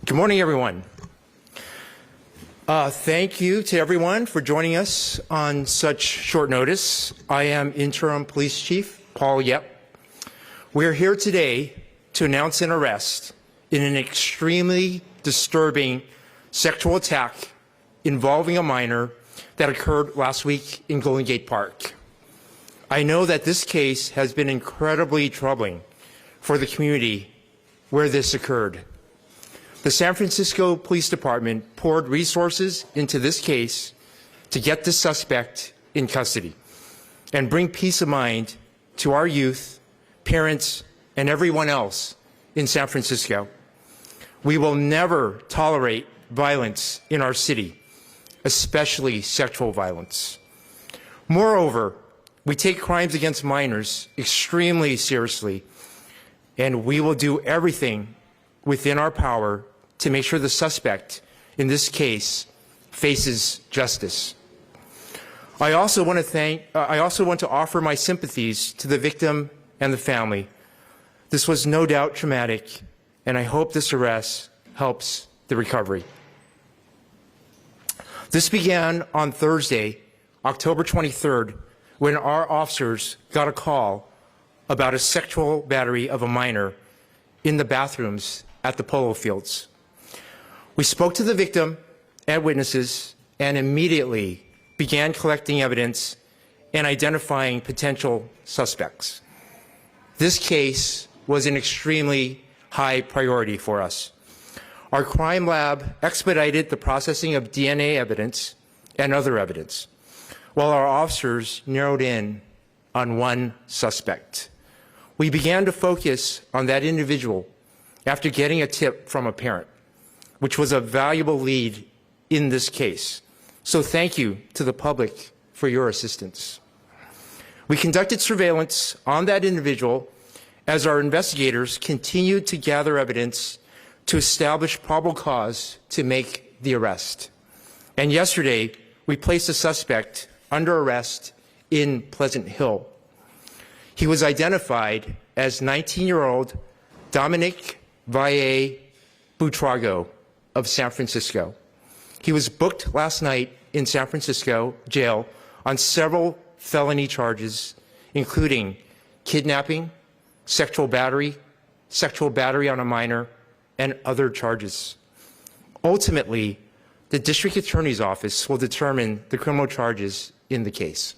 Good morning, everyone. Thank you to everyone for joining us on such short notice. I am Interim Police Chief Paul Yep. We're here today to announce an arrest in an extremely disturbing sexual attack involving a minor that occurred last week in Golden Gate Park. I know that this case has been incredibly troubling for the community where this occurred. The San Francisco Police Department poured resources into this case to get the suspect in custody and bring peace of mind to our youth, parents, and everyone else in San Francisco. We will never tolerate violence in our city, especially sexual violence. Moreover, we take crimes against minors extremely seriously, and we will do everything within our power to make sure the suspect in this case faces justice. I also want to offer my sympathies to the victim and the family. This was no doubt traumatic, and I hope this arrest helps the recovery. This began on Thursday, October 23rd, when our officers got a call about a sexual battery of a minor in the bathrooms at the Polo Fields. We spoke to the victim and witnesses and immediately began collecting evidence and identifying potential suspects. This case was an extremely high priority for us. Our crime lab expedited the processing of DNA evidence and other evidence, while our officers narrowed in on one suspect. We began to focus on that individual after getting a tip from a parent, which was a valuable lead in this case. So thank you to the public for your assistance. We conducted surveillance on that individual as our investigators continued to gather evidence to establish probable cause to make the arrest. And yesterday, we placed a suspect under arrest in Pleasant Hill. He was identified as 19-year-old Dominic Valle Buitrago of San Francisco. He was booked last night in San Francisco jail on several felony charges, including kidnapping, sexual battery on a minor, and other charges. Ultimately, the district attorney's office will determine the criminal charges in the case.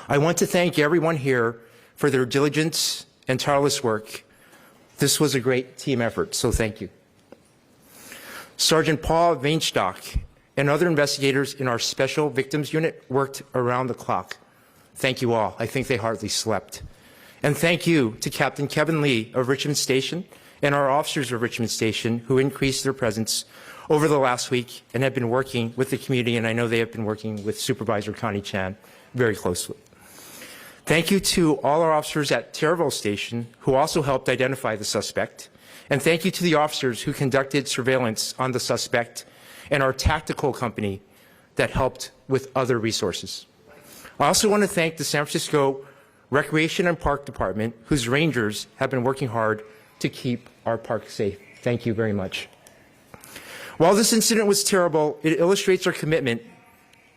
I want to thank everyone here for their diligence and tireless work. This was a great team effort, so thank you. Sergeant Paul Vainstock and other investigators in our Special Victims Unit worked around the clock. Thank you all. I think they hardly slept. And thank you to Captain Kevin Lee of Richmond Station and our officers of Richmond Station who increased their presence over the last week and have been working with the community, and I know they have been working with Supervisor Connie Chan very closely. Thank you to all our officers at Terraville Station who also helped identify the suspect. And thank you to the officers who conducted surveillance on the suspect and our tactical company that helped with other resources. I also want to thank the San Francisco Recreation and Park Department, whose rangers have been working hard to keep our park safe. Thank you very much. While this incident was terrible, it illustrates our commitment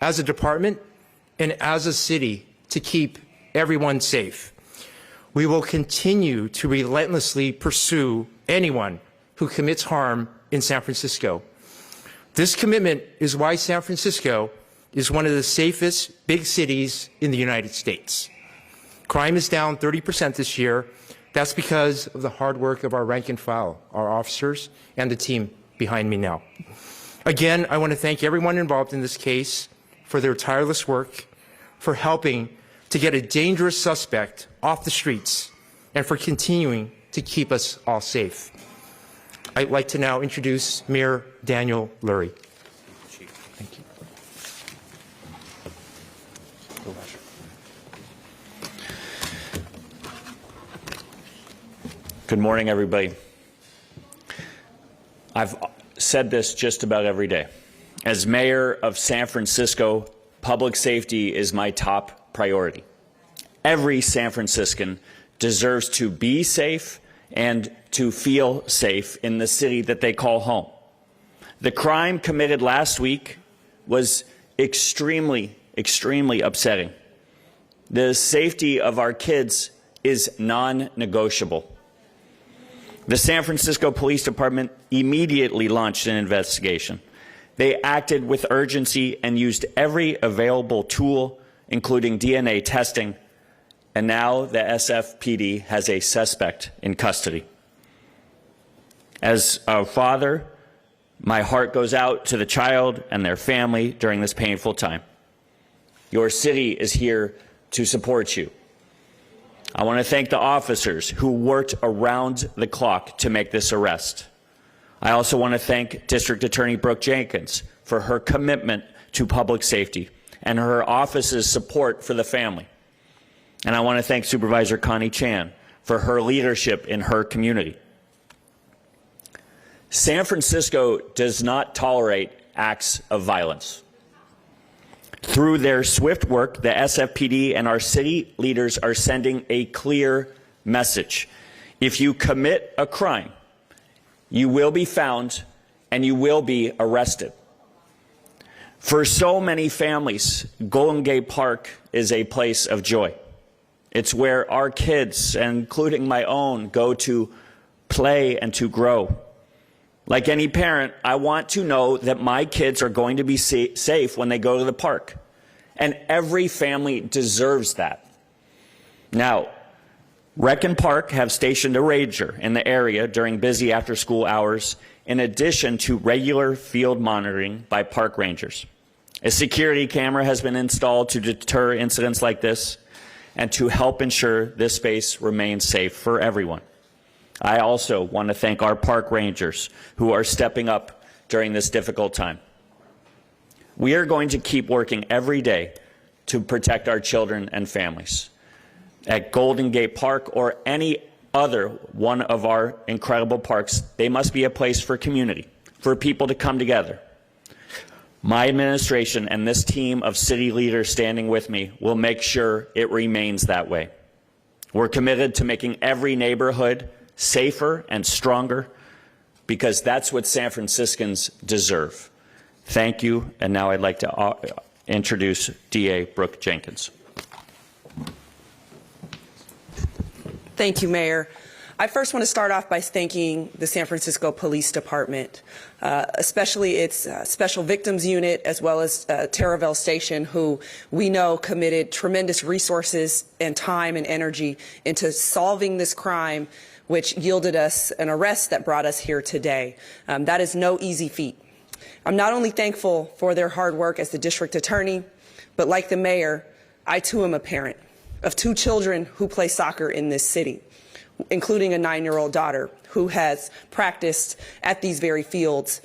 as a department and as a city to keep everyone safe. We will continue to relentlessly pursue anyone who commits harm in San Francisco. This commitment is why San Francisco is one of the safest big cities in the United States. Crime is down 30% this year. That's because of the hard work of our rank and file, our officers, and the team behind me now. Again, I want to thank everyone involved in this case for their tireless work, for helping to get a dangerous suspect off the streets, and for continuing to keep us all safe. I'd like to now introduce Mayor Daniel Lurie. Thank you. Good morning, everybody. I've said this just about every day. As mayor of San Francisco, public safety is my top priority. Every San Franciscan deserves to be safe and to feel safe in the city that they call home. The crime committed last week was extremely upsetting. The safety of our kids is non-negotiable. The San Francisco Police Department immediately launched an investigation. They acted with urgency and used every available tool, including DNA testing, and now the SFPD has a suspect in custody. As a father, my heart goes out to the child and their family during this painful time. Your city is here to support you. I want to thank the officers who worked around the clock to make this arrest. I also want to thank District Attorney Brooke Jenkins for her commitment to public safety and her office's support for the family. And I want to thank Supervisor Connie Chan for her leadership in her community. San Francisco does not tolerate acts of violence. Through their swift work, the SFPD and our city leaders are sending a clear message. If you commit a crime, you will be found and you will be arrested. For so many families, Golden Gate Park is a place of joy. It's where our kids, including my own, go to play and to grow. Like any parent, I want to know that my kids are going to be safe when they go to the park. And every family deserves that. Now, Rec and Park have stationed a ranger in the area during busy after-school hours, in addition to regular field monitoring by park rangers. A security camera has been installed to deter incidents like this and to help ensure this space remains safe for everyone. I also want to thank our park rangers who are stepping up during this difficult time. We are going to keep working every day to protect our children and families. At Golden Gate Park or any other one of our incredible parks, they must be a place for community, for people to come together. My administration and this team of city leaders standing with me will make sure it remains that way. We're committed to making every neighborhood safer and stronger, because that's what San Franciscans deserve. Thank you, and now I'd like to introduce DA Brooke Jenkins. Thank you, Mayor. I first want to start off by thanking the San Francisco Police Department, especially its Special Victims Unit, as well as Terraville Station, who we know committed tremendous resources and time and energy into solving this crime, which yielded us an arrest that brought us here today. That is no easy feat. I'm not only thankful for their hard work as the district attorney, but like the mayor, I too am a parent of 2 children who play soccer in this city, including a 9-year-old daughter who has practiced at these very fields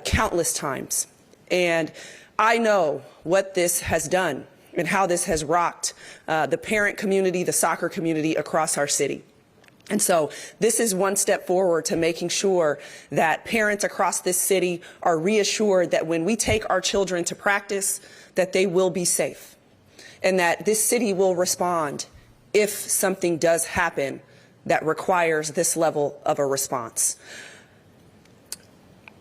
countless times. And I know what this has done and how this has rocked the parent community, the soccer community across our city. And so this is one step forward to making sure that parents across this city are reassured that when we take our children to practice, that they will be safe and that this city will respond if something does happen that requires this level of a response.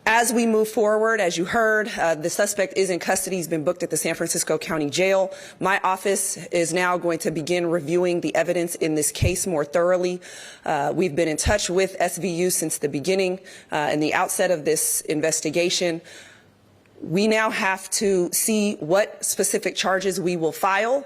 As we move forward, as you heard, the suspect is in custody. He's been booked at the San Francisco County Jail. My office is now going to begin reviewing the evidence in this case more thoroughly. We've been in touch with SVU since the beginning and the outset of this investigation. We now have to see what specific charges we will file,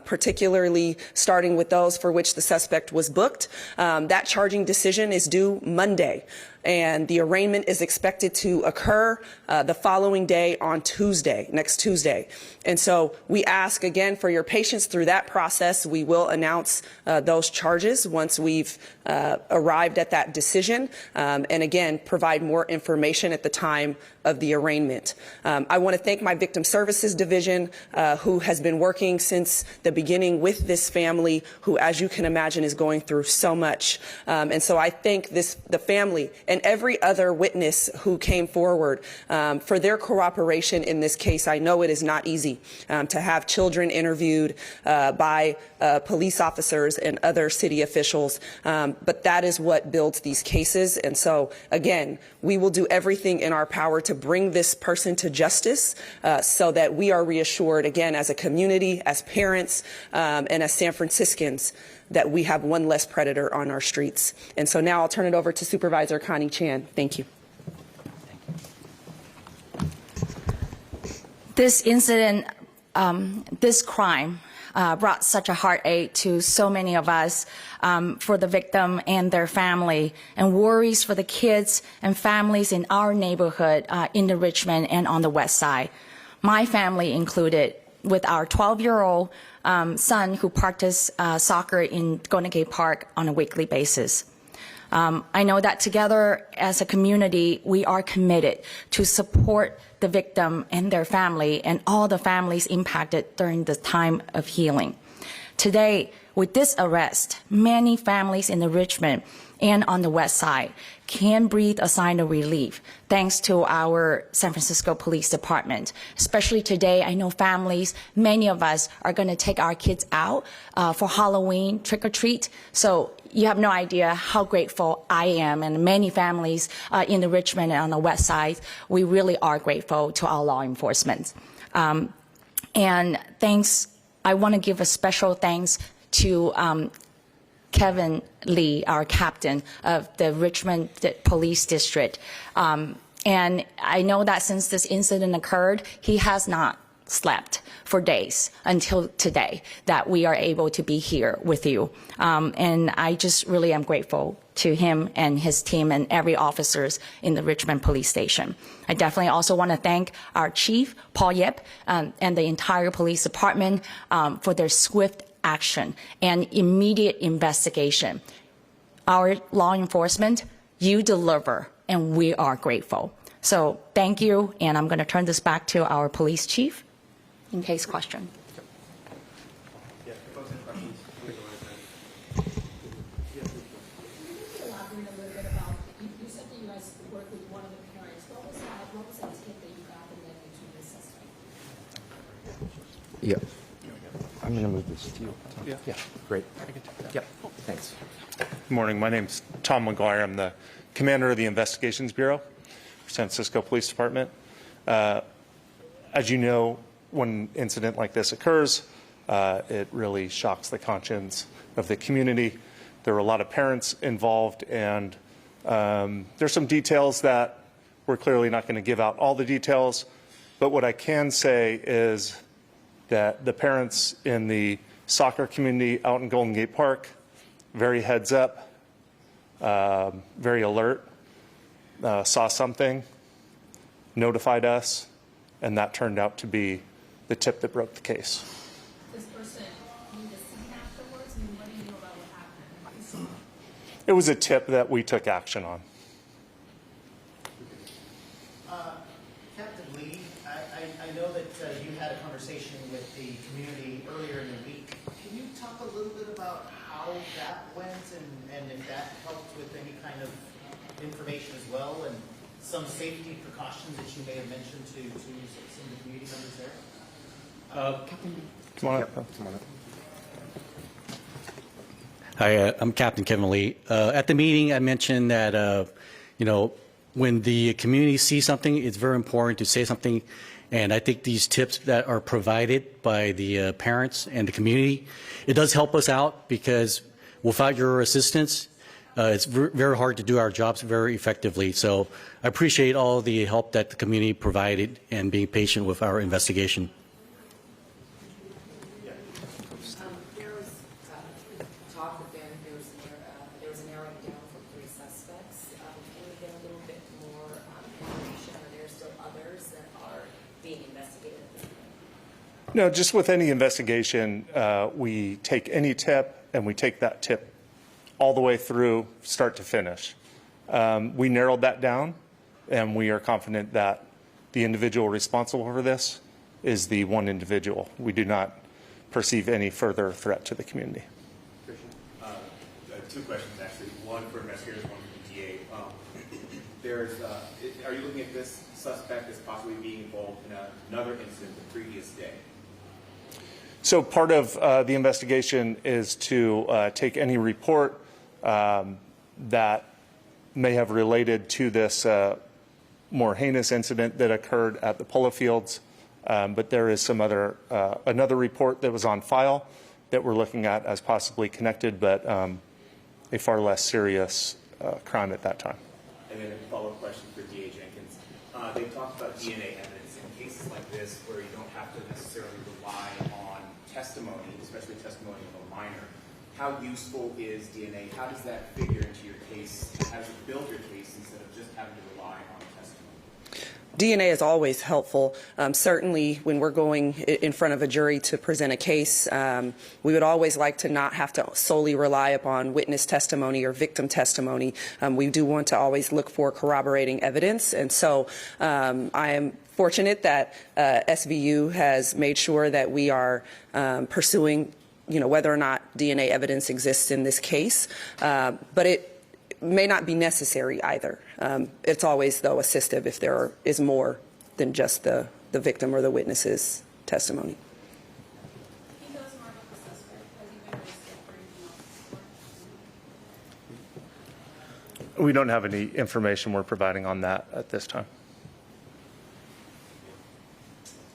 particularly starting with those for which the suspect was booked. That charging decision is due Monday, and the arraignment is expected to occur the following day on Tuesday, next Tuesday. And so we ask again for your patience through that process. We will announce those charges once we've arrived at that decision, and again, provide more information at the time of the arraignment. I want to thank my Victim Services Division, who has been working since the beginning with this family, who, as you can imagine, is going through so much. And so I thank the family and every other witness who came forward for their cooperation in this case. I know it is not easy to have children interviewed by police officers and other city officials, but that is what builds these cases. And so, again, we will do everything in our power to bring this person to justice so that we are reassured, again, as a community, as parents, and as San Franciscans, that we have one less predator on our streets. And so now I'll turn it over to Supervisor Connie Chan. Thank you. This incident, this crime brought such a heartache to so many of us, for the victim and their family, and worries for the kids and families in our neighborhood in the Richmond and on the West Side. My family included, with our 12-year-old son who practiced soccer in Golden Gate Park on a weekly basis. I know that together as a community, we are committed to support the victim and their family and all the families impacted during the time of healing. Today, with this arrest, many families in the Richmond and on the West Side can breathe a sign of relief thanks to our San Francisco Police Department. Especially today, I know families, many of us are going to take our kids out for Halloween trick-or-treat. So you have no idea how grateful I am, and many families in the Richmond and on the West Side, we really are grateful to our law enforcement. And thanks, I want to give a special thanks to Kevin Lee, our captain of the Richmond Police District. And I know that since this incident occurred, he has not slept for days until today that we are able to be here with you. And I just really am grateful to him and his team and every officers in the Richmond Police Station. I definitely also want to thank our chief, Paul Yip, and the entire police department for their swift action and immediate investigation. Our law enforcement, you deliver, and we are grateful. So thank you, and I'm going to turn this back to our police chief in case question. Yeah. I'm going to move this to you. Yeah. Great. Yep. Thanks. Good morning. My name's Tom McGuire. I'm the commander of the Investigations Bureau for San Francisco Police Department. As you know, when an incident like this occurs, it really shocks the conscience of the community. There were a lot of parents involved, and there's some details that we're clearly not going to give out all the details. But what I can say is that the parents in the soccer community out in Golden Gate Park, very heads up, very alert, saw something, notified us, and that turned out to be the tip that broke the case. This person need to see afterwards? I mean, what do you know about what happened? It was a tip that we took action on. Captain Lee, I know that you had a conversation with the community earlier in the week. Can you talk a little bit about how that went and if that helped with any kind of information as well, and some safety precautions that you may have mentioned to some of the community members there? Come on up. Hi, I'm Captain Kevin Lee. At the meeting, I mentioned that, when the community sees something, it's very important to say something. And I think these tips that are provided by the parents and the community, it does help us out, because without your assistance, it's very hard to do our jobs very effectively. So I appreciate all the help that the community provided and being patient with our investigation. There was talk that there was a narrowing down from 3 suspects. Can we get a little bit more information? Are there still others that are being investigated at this point? No, just with any investigation, we take any tip and we take that tip all the way through, start to finish. We narrowed that down, and we are confident that the individual responsible for this is the one individual. We do not perceive any further threat to the community. Two questions, actually. One for investigators, one for the DA. Are you looking at this suspect as possibly being involved in another incident the previous day? So part of the investigation is to take any report that may have related to this more heinous incident that occurred at the Polo Fields. But there is some other, another report that was on file that we're looking at as possibly connected, but a far less serious crime at that time. And then a follow-up question for DA Jenkins. They talked about DNA evidence in cases like this where you don't have to necessarily rely on testimony, especially testimony of a minor. How useful is DNA? How does that figure into your case? How does it build your case instead of just having to rely on testimony? DNA is always helpful. Certainly when we're going in front of a jury to present a case, we would always like to not have to solely rely upon witness testimony or victim testimony. We do want to always look for corroborating evidence. And so I am fortunate that SVU has made sure that we are pursuing, whether or not DNA evidence exists in this case. But it may not be necessary either. It's always, though, assistive if there is more than just the victim or the witness's testimony. He knows more about the suspect. Has he been arrested for anything else before? We don't have any information we're providing on that at this time.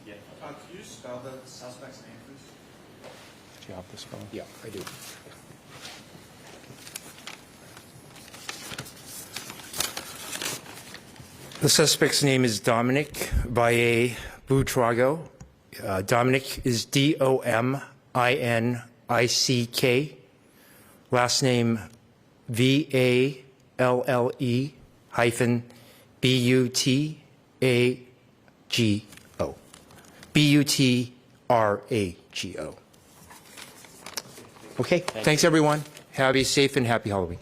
Yeah. Can you spell the suspect's name, please? Do you have this phone? Yeah, I do. The suspect's name is Dominic Baye Buitrago. Dominic is D-O-M-I-N-I-C-K. Last name V-A-L-L-E hyphen B-U-T-A-G-O. B-U-T-R-A-G-O. Okay, thanks everyone. Have a safe and happy Halloween.